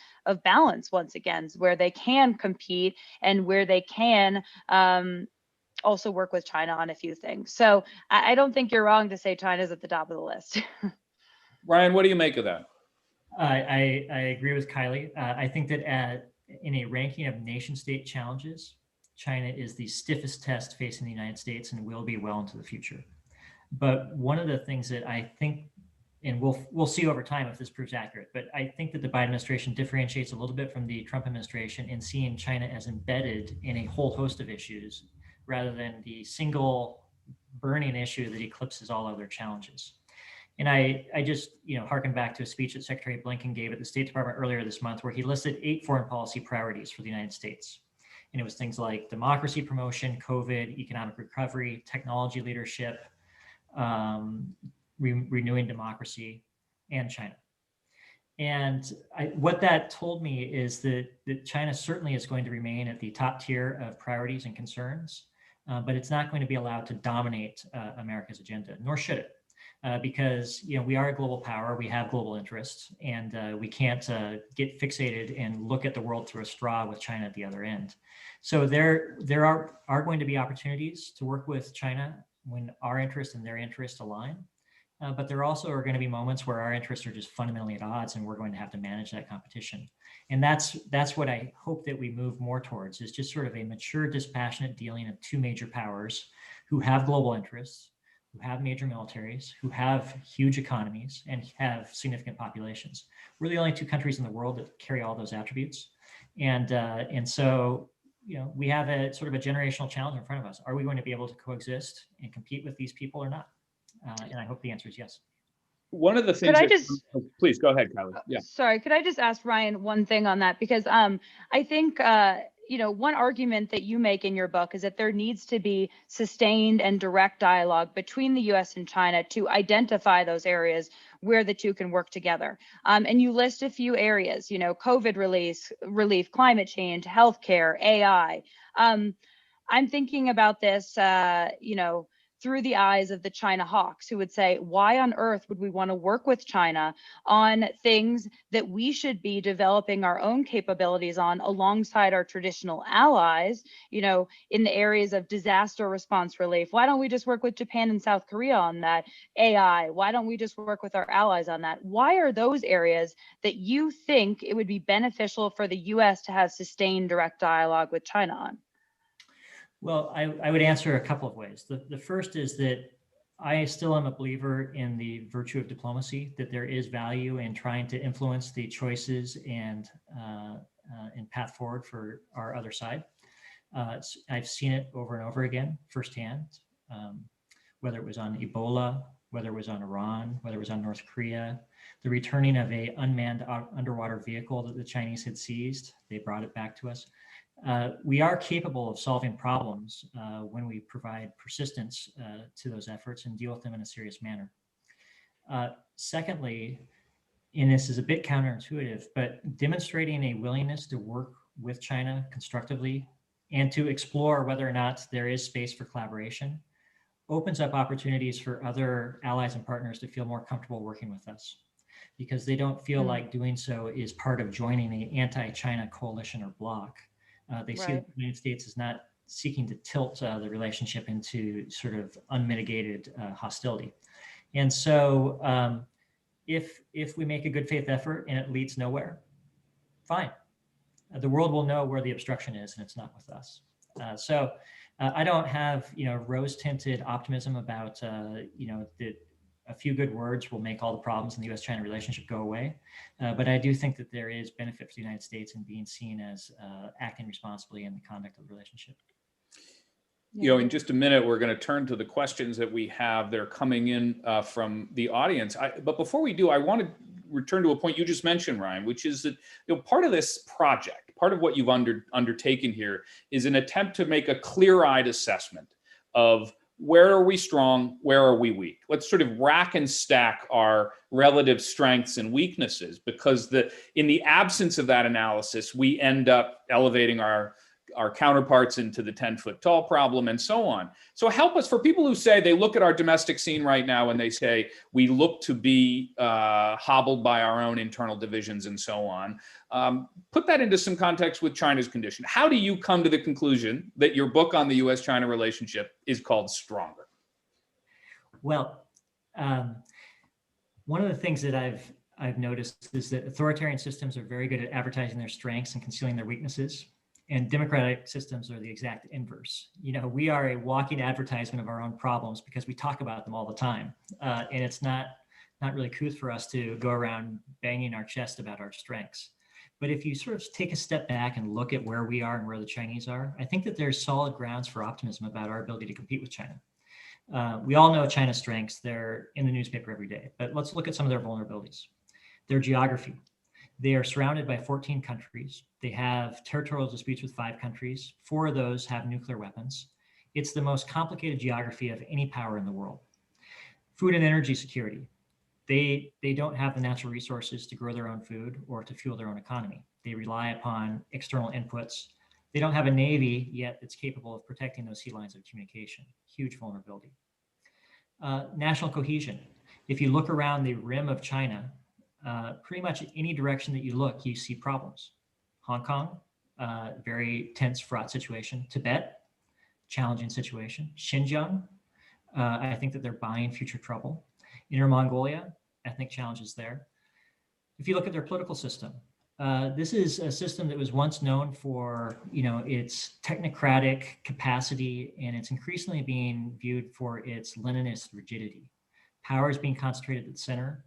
balance once again, where they can compete and where they can also work with China on a few things. So I don't think you're wrong to say China's at the top of the list. Ryan, what do you make of that? I agree with Kylie. I think that in a ranking of nation state challenges, China is the stiffest test facing the United States and will be well into the future. But one of the things that I think, and we'll see over time if this proves accurate, but I think that the Biden administration differentiates a little bit from the Trump administration in seeing China as embedded in a whole host of issues rather than the single burning issue that eclipses all other challenges. And I just, harken back to a speech that Secretary Blinken gave at the State Department earlier this month, where he listed 8 foreign policy priorities for the United States. And it was things like democracy promotion, COVID, economic recovery, technology leadership, renewing democracy, and China. And what that told me is that China certainly is going to remain at the top tier of priorities and concerns, but it's not going to be allowed to dominate America's agenda, nor should it. Because we are a global power, we have global interests, and we can't get fixated and look at the world through a straw with China at the other end. So there are going to be opportunities to work with China when our interests and their interests align. But there also are going to be moments where our interests are just fundamentally at odds, and we're going to have to manage that competition. And that's what I hope that we move more towards, is just sort of a mature, dispassionate dealing of two major powers who have global interests, who have major militaries, who have huge economies, and have significant populations. We're the only two countries in the world that carry all those attributes. And so we have a sort of a generational challenge in front of us. Are we going to be able to coexist and compete with these people or not? And I hope the answer is yes. One of the things please go ahead, Kylie. Yeah. Sorry, could I just ask Ryan one thing on that? Because I think, one argument that you make in your book is that there needs to be sustained and direct dialogue between the U.S. and China to identify those areas where the two can work together. And you list a few areas, COVID relief, climate change, healthcare, AI. I'm thinking about this, through the eyes of the China hawks, who would say, why on earth would we want to work with China on things that we should be developing our own capabilities on alongside our traditional allies, in the areas of disaster response relief? Why don't we just work with Japan and South Korea on that? AI, why don't we just work with our allies on that? Why are those areas that you think it would be beneficial for the US to have sustained direct dialogue with China on? Well, I would answer a couple of ways. The first is that I still am a believer in the virtue of diplomacy, that there is value in trying to influence the choices and path forward for our other side. I've seen it over and over again firsthand, whether it was on Ebola, whether it was on Iran, whether it was on North Korea, the returning of an unmanned underwater vehicle that the Chinese had seized. They brought it back to us. We are capable of solving problems when we provide persistence to those efforts and deal with them in a serious manner. Secondly, and this is a bit counterintuitive, but demonstrating a willingness to work with China constructively and to explore whether or not there is space for collaboration opens up opportunities for other allies and partners to feel more comfortable working with us, because they don't feel like doing so is part of joining an anti-China coalition or bloc. They see the United States as not seeking to tilt the relationship into sort of unmitigated hostility. And so if we make a good faith effort and it leads nowhere, fine. The world will know where the obstruction is, and it's not with us. So I don't have rose-tinted optimism about that a few good words will make all the problems in the U.S.-China relationship go away. But I do think that there is benefit for the United States in being seen as acting responsibly in the conduct of the relationship. In just a minute, we're going to turn to the questions that we have. They're coming in from the audience. But before we do, I want to return to a point you just mentioned, Ryan, which is that part of this project, part of what you've undertaken here is an attempt to make a clear-eyed assessment of where are we strong, where are we weak? Let's sort of rack and stack our relative strengths and weaknesses, because in the absence of that analysis, we end up elevating our counterparts into the 10-foot tall problem and so on. So help us, for people who say they look at our domestic scene right now and they say we look to be hobbled by our own internal divisions and so on. Put that into some context with China's condition. How do you come to the conclusion that your book on the U.S.-China relationship is called Stronger? Well, one of the things that I've noticed is that authoritarian systems are very good at advertising their strengths and concealing their weaknesses. And democratic systems are the exact inverse. We are a walking advertisement of our own problems because we talk about them all the time. And it's not really couth for us to go around banging our chest about our strengths. But if you sort of take a step back and look at where we are and where the Chinese are, I think that there's solid grounds for optimism about our ability to compete with China. We all know China's strengths. They're in the newspaper every day. But let's look at some of their vulnerabilities. Their geography. They are surrounded by 14 countries. They have territorial disputes with 5 countries. 4 of those have nuclear weapons. It's the most complicated geography of any power in the world. Food and energy security. They don't have the natural resources to grow their own food or to fuel their own economy. They rely upon external inputs. They don't have a navy yet that's capable of protecting those sea lines of communication. Huge vulnerability. National cohesion. If you look around the rim of China, pretty much any direction that you look, you see problems. Hong Kong, very tense, fraught situation. Tibet, challenging situation. Xinjiang, I think that they're buying future trouble. Inner Mongolia, ethnic challenges there. If you look at their political system, this is a system that was once known for, its technocratic capacity, and it's increasingly being viewed for its Leninist rigidity. Power is being concentrated at the center.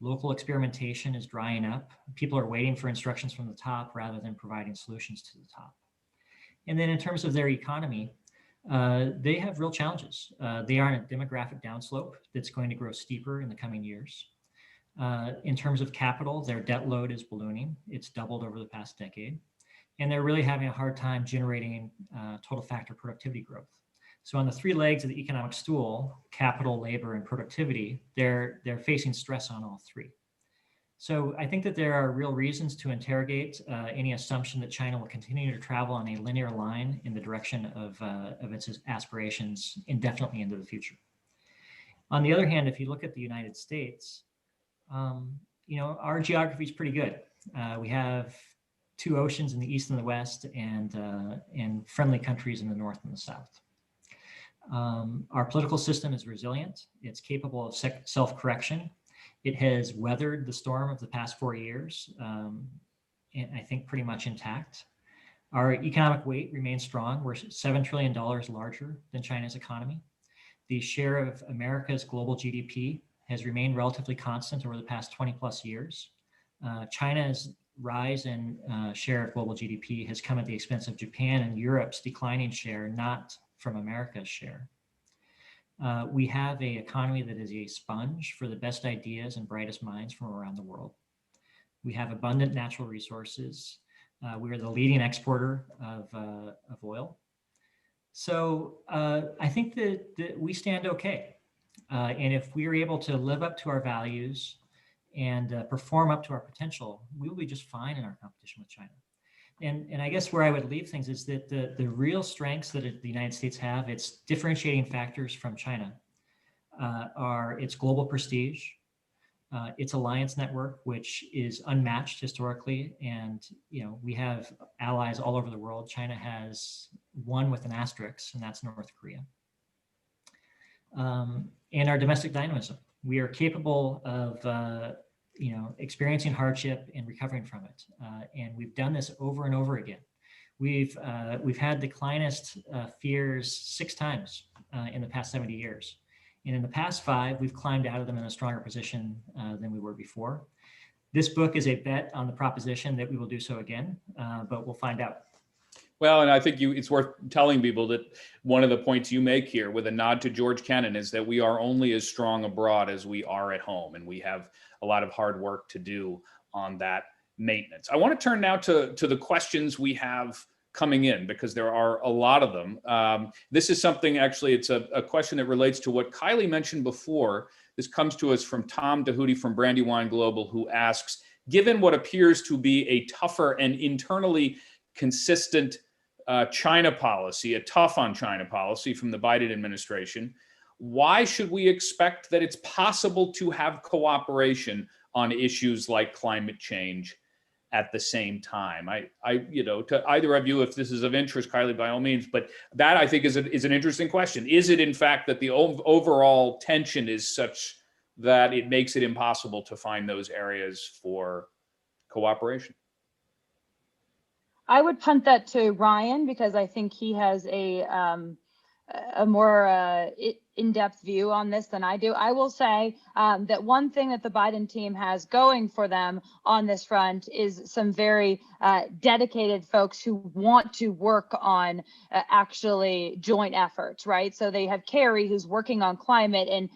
Local experimentation is drying up. People are waiting for instructions from the top rather than providing solutions to the top. And then in terms of their economy, they have real challenges. They are on a demographic downslope that's going to grow steeper in the coming years. In terms of capital, their debt load is ballooning. It's doubled over the past decade. And they're really having a hard time generating total factor productivity growth. So on the 3 legs of the economic stool, capital, labor, and productivity, they're facing stress on all 3. So I think that there are real reasons to interrogate any assumption that China will continue to travel on a linear line in the direction of its aspirations indefinitely into the future. On the other hand, if you look at the United States, our geography is pretty good. We have 2 oceans in the east and the west, and friendly countries in the north and the south. Our political system is resilient. It's capable of self-correction. It has weathered the storm of the past 4 years, and I think pretty much intact. Our economic weight remains strong. We're $7 trillion larger than China's economy. The share of America's global GDP has remained relatively constant over the past 20 plus years. China's rise in share of global GDP has come at the expense of Japan and Europe's declining share, not from America's share. We have an economy that is a sponge for the best ideas and brightest minds from around the world. We have abundant natural resources. We are the leading exporter of oil. So I think that we stand okay. And if we are able to live up to our values and perform up to our potential, we will be just fine in our competition with China. And I guess where I would leave things is that the real strengths that the United States have, its differentiating factors from China, are its global prestige, its alliance network, which is unmatched historically. And we have allies all over the world. China has one with an asterisk, and that's North Korea. And our domestic dynamism. We are capable of experiencing hardship and recovering from it. And we've done this over and over again. We've had declinist fears 6 times in the past 70 years. And in the past 5, we've climbed out of them in a stronger position than we were before. This book is a bet on the proposition that we will do so again, but we'll find out. Well, and I think it's worth telling people that one of the points you make here with a nod to George Kennan is that we are only as strong abroad as we are at home, and we have a lot of hard work to do on that maintenance. I want to turn now to the questions we have coming in, because there are a lot of them. This is something, actually, it's a question that relates to what Kylie mentioned before. This comes to us from Tom Dahoudi from Brandywine Global, who asks, given what appears to be a tougher and internally consistent China policy, a tough on China policy from the Biden administration, why should we expect that it's possible to have cooperation on issues like climate change at the same time? To either of you, if this is of interest, Kylie, by all means, but that I think is an interesting question. Is it in fact that the overall tension is such that it makes it impossible to find those areas for cooperation? I would punt that to Ryan, because I think he has a more in-depth view on this than I do. I will say that one thing that the Biden team has going for them on this front is some very dedicated folks who want to work on actually joint efforts, right? So they have Kerry, who's working on climate, and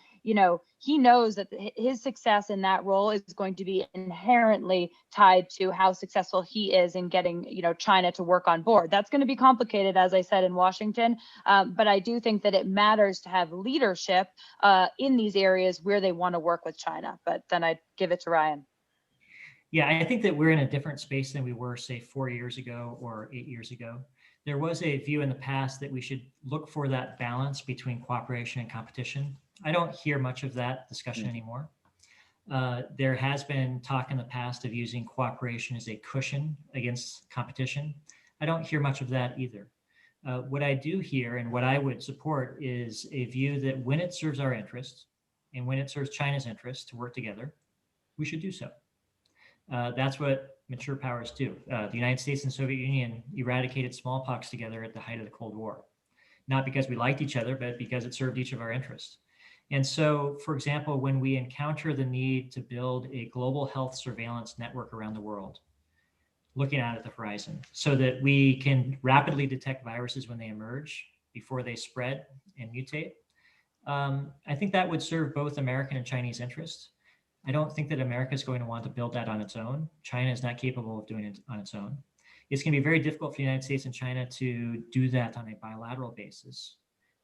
he knows that his success in that role is going to be inherently tied to how successful he is in getting, China to work on board. That's going to be complicated, as I said, in Washington. But I do think that it matters to have leadership in these areas where they want to work with China. But then I'd give it to Ryan. Yeah, I think that we're in a different space than we were, say, 4 years ago or 8 years ago. There was a view in the past that we should look for that balance between cooperation and competition. I don't hear much of that discussion anymore. There has been talk in the past of using cooperation as a cushion against competition. I don't hear much of that either. What I do hear and what I would support is a view that when it serves our interests and when it serves China's interests to work together, we should do so. That's what mature powers do. The United States and Soviet Union eradicated smallpox together at the height of the Cold War, not because we liked each other, but because it served each of our interests. And so, for example, when we encounter the need to build a global health surveillance network around the world, looking out at the horizon so that we can rapidly detect viruses when they emerge before they spread and mutate, I think that would serve both American and Chinese interests. I don't think that America is going to want to build that on its own. China is not capable of doing it on its own. It's going to be very difficult for the United States and China to do that on a bilateral basis.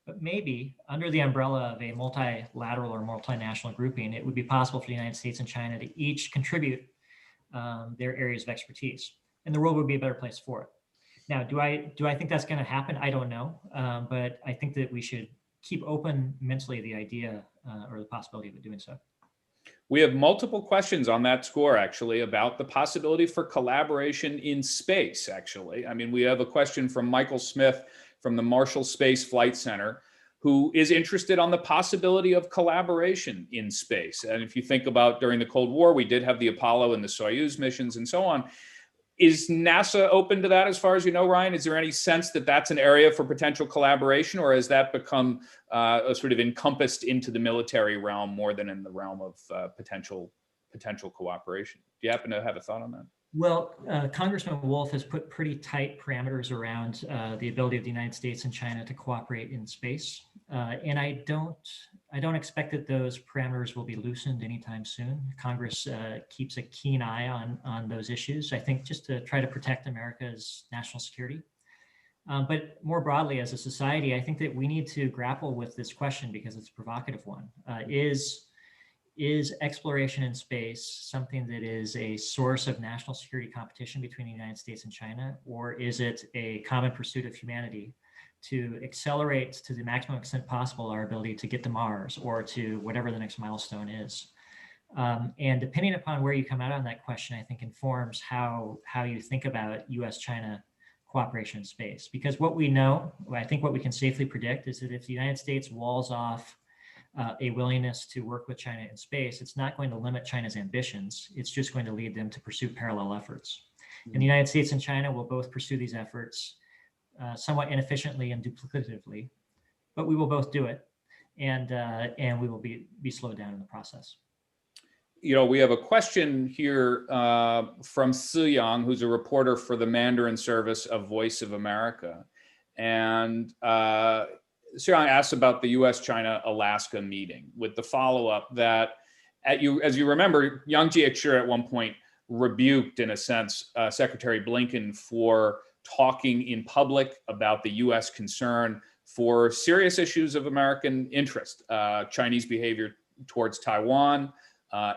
But maybe under the umbrella of a multilateral or multinational grouping, it would be possible for the United States and China to each contribute their areas of expertise, and the world would be a better place for it. Now, do I think that's going to happen? I don't know, but I think that we should keep open mentally the idea or the possibility of it doing so. We have multiple questions on that score, actually, about the possibility for collaboration in space, actually. I mean, we have a question from Michael Smith from the Marshall Space Flight Center, who is interested on the possibility of collaboration in space. And if you think about during the Cold War, we did have the Apollo and the Soyuz missions and so on. Is NASA open to that as far as you know, Ryan? Is there any sense that that's an area for potential collaboration, or has that become sort of encompassed into the military realm more than in the realm of potential cooperation? Do you happen to have a thought on that? Well, Congressman Wolf has put pretty tight parameters around the ability of the United States and China to cooperate in space, and I don't expect that those parameters will be loosened anytime soon. Congress keeps a keen eye on those issues, I think, just to try to protect America's national security. But more broadly, as a society, I think that we need to grapple with this question because it's a provocative one. Is exploration in space something that is a source of national security competition between the United States and China, or is it a common pursuit of humanity to accelerate to the maximum extent possible our ability to get to Mars or to whatever the next milestone is? And depending upon where you come out on that question, I think informs how you think about U.S. China cooperation in space. Because what we know, I think what we can safely predict is that if the United States walls off a willingness to work with China in space, it's not going to limit China's ambitions. It's just going to lead them to pursue parallel efforts. And the United States and China will both pursue these efforts somewhat inefficiently and duplicatively, but we will both do it, and we will be slowed down in the process. You know, we have a question here from Si Yang, who's a reporter for the Mandarin service of Voice of America. And Si Yang asks about the U.S. China-Alaska meeting with the follow-up that, as you remember, Yang Jiechi at one point rebuked, in a sense, Secretary Blinken for talking in public about the U.S. concern for serious issues of American interest, Chinese behavior towards Taiwan,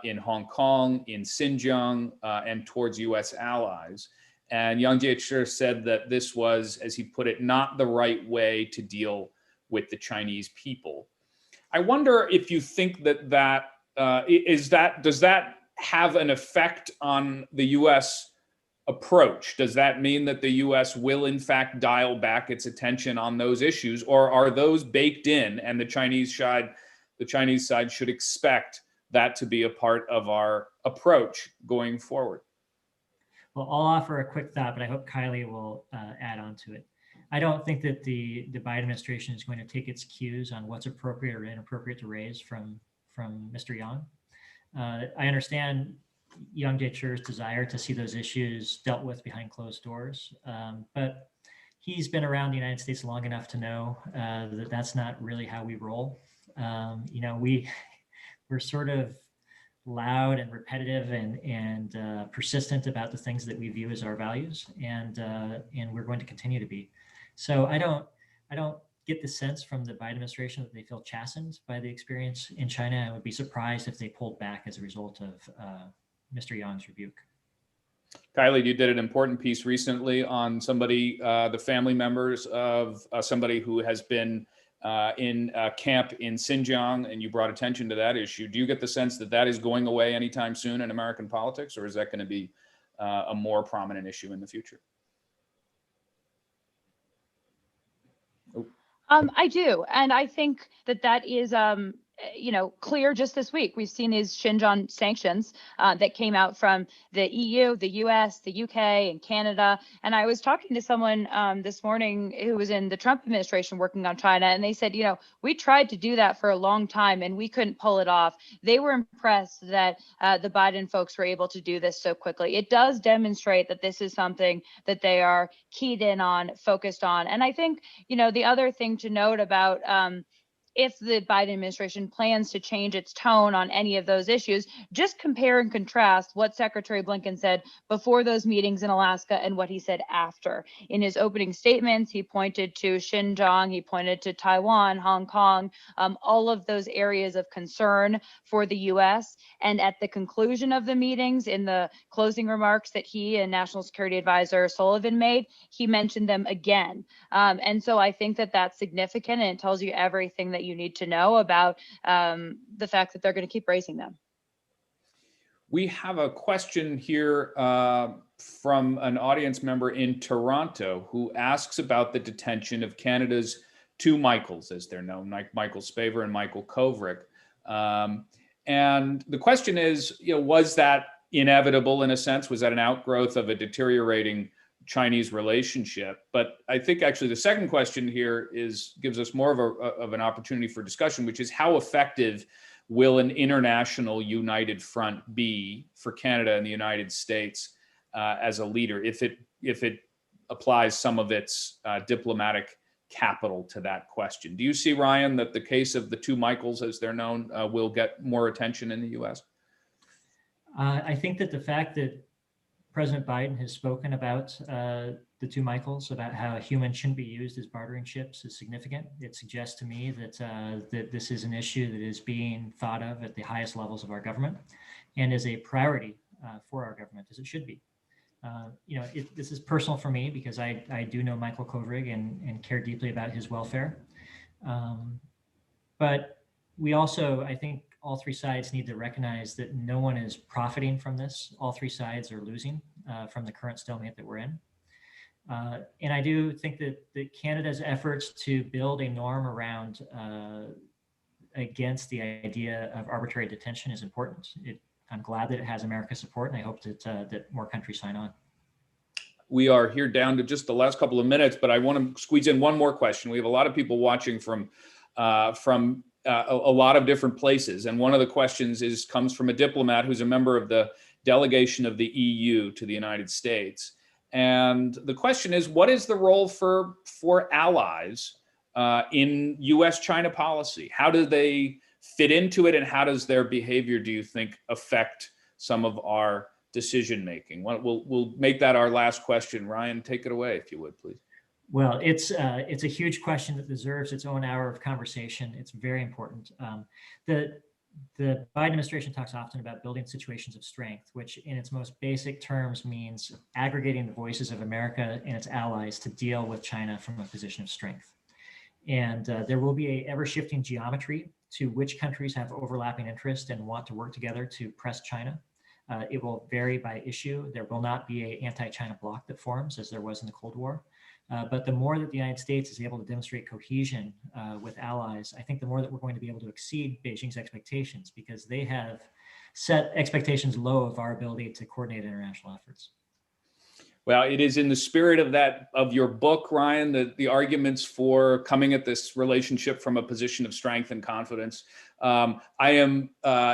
in Hong Kong, in Xinjiang, and towards U.S. allies. And Yang Jiechi said that this was, as he put it, not the right way to deal with the Chinese people. I wonder if you think that does that have an effect on the U.S. approach? Does that mean that the U.S. will in fact dial back its attention on those issues, or are those baked in and the Chinese side should expect that to be a part of our approach going forward? Well, I'll offer a quick thought, but I hope Kylie will add on to it. I don't think that the Biden administration is going to take its cues on what's appropriate or inappropriate to raise from Mr. Yang. I understand Yang Jiechi's desire to see those issues dealt with behind closed doors, but he's been around the United States long enough to know that that's not really how we roll. we're sort of loud and repetitive and persistent about the things that we view as our values, and we're going to continue to be. So I don't get the sense from the Biden administration that they feel chastened by the experience in China. I would be surprised if they pulled back as a result of Mr. Yang's rebuke. Kylie, you did an important piece recently on somebody, the family members of somebody who has been in camp in Xinjiang, and you brought attention to that issue. Do you get the sense that that is going away anytime soon in American politics, or is that going to be a more prominent issue in the future? I do. And I think that that is, clear just this week. We've seen these Xinjiang sanctions that came out from the EU, the US, the UK, and Canada. And I was talking to someone this morning who was in the Trump administration working on China, and they said, we tried to do that for a long time and we couldn't pull it off. They were impressed that the Biden folks were able to do this so quickly. It does demonstrate that this is something that they are keyed in on, focused on. And I think, the other thing to note about if the Biden administration plans to change its tone on any of those issues, just compare and contrast what Secretary Blinken said before those meetings in Alaska and what he said after. In his opening statements, he pointed to Xinjiang, he pointed to Taiwan, Hong Kong, all of those areas of concern for the US. And at the conclusion of the meetings, in the closing remarks that he and National Security Advisor Sullivan made, he mentioned them again. And so I think that that's significant, and it tells you everything that you need to know about the fact that they're going to keep raising them. We have a question here from an audience member in Toronto who asks about the detention of Canada's two Michaels, as they're known, like Michael Spavor and Michael Kovrig. And the question is, was that inevitable in a sense? Was that an outgrowth of a deteriorating Chinese relationship? But I think actually the second question here gives us more of an opportunity for discussion, which is how effective will an international united front be for Canada and the United States as a leader if it applies some of its diplomatic capital to that question? Do you see, Ryan, that the case of the two Michaels, as they're known, will get more attention in the U.S.? I think that the fact that President Biden has spoken about the two Michaels, about how humans shouldn't be used as bartering chips, is significant. It suggests to me that that this is an issue that is being thought of at the highest levels of our government and is a priority for our government, as it should be. This is personal for me because I do know Michael Kovrig and care deeply about his welfare. But we also, I think, all three sides need to recognize that no one is profiting from this. All three sides are losing from the current stalemate that we're in. And I do think that Canada's efforts to build a norm around against the idea of arbitrary detention is important. I'm glad that it has America's support, and I hope that more countries sign on. We are here down to just the last couple of minutes, but I want to squeeze in one more question. We have a lot of people watching from a lot of different places. And one of the questions comes from a diplomat who's a member of the delegation of the EU to the United States. And the question is, what is the role for allies in U.S. China policy? How do they fit into it, and how does their behavior, do you think, affect some of our decision making? We'll make that our last question. Ryan, take it away, if you would, please. Well, it's a huge question that deserves its own hour of conversation. It's very important. The Biden administration talks often about building situations of strength, which in its most basic terms means aggregating the voices of America and its allies to deal with China from a position of strength. And there will be a ever-shifting geometry to which countries have overlapping interest and want to work together to press China. It will vary by issue. There will not be an anti-China bloc that forms as there was in the Cold War. But the more that the United States is able to demonstrate cohesion with allies, I think the more that we're going to be able to exceed Beijing's expectations, because they have set expectations low of our ability to coordinate international efforts. Well, it is in the spirit of your book, Ryan, the arguments for coming at this relationship from a position of strength and confidence. I am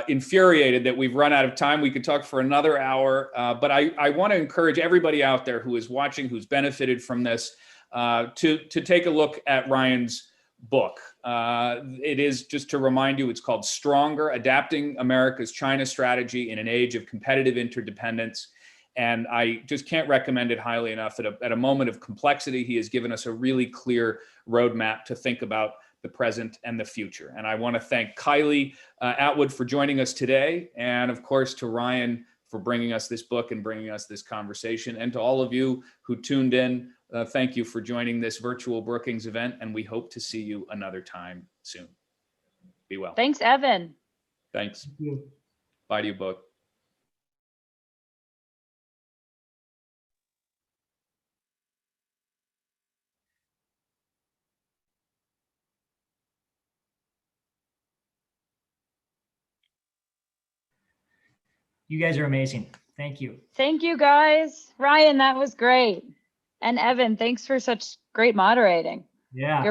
infuriated that we've run out of time. We could talk for another hour, but I want to encourage everybody out there who is watching, who's benefited from this, to take a look at Ryan's book. It is, just to remind you, it's called Stronger: Adapting America's China Strategy in an Age of Competitive Interdependence. And I just can't recommend it highly enough. At a moment of complexity, he has given us a really clear roadmap to think about the present and the future. And I want to thank Kylie Atwood for joining us today. And of course, to Ryan for bringing us this book and bringing us this conversation. And to all of you who tuned in, thank you for joining this virtual Brookings event. And we hope to see you another time soon. Be well. Thanks, Evan. Thanks. Thank you. Bye to you both. You guys are amazing. Thank you. Thank you, guys. Ryan, that was great. And Evan, thanks for such great moderating. Yeah.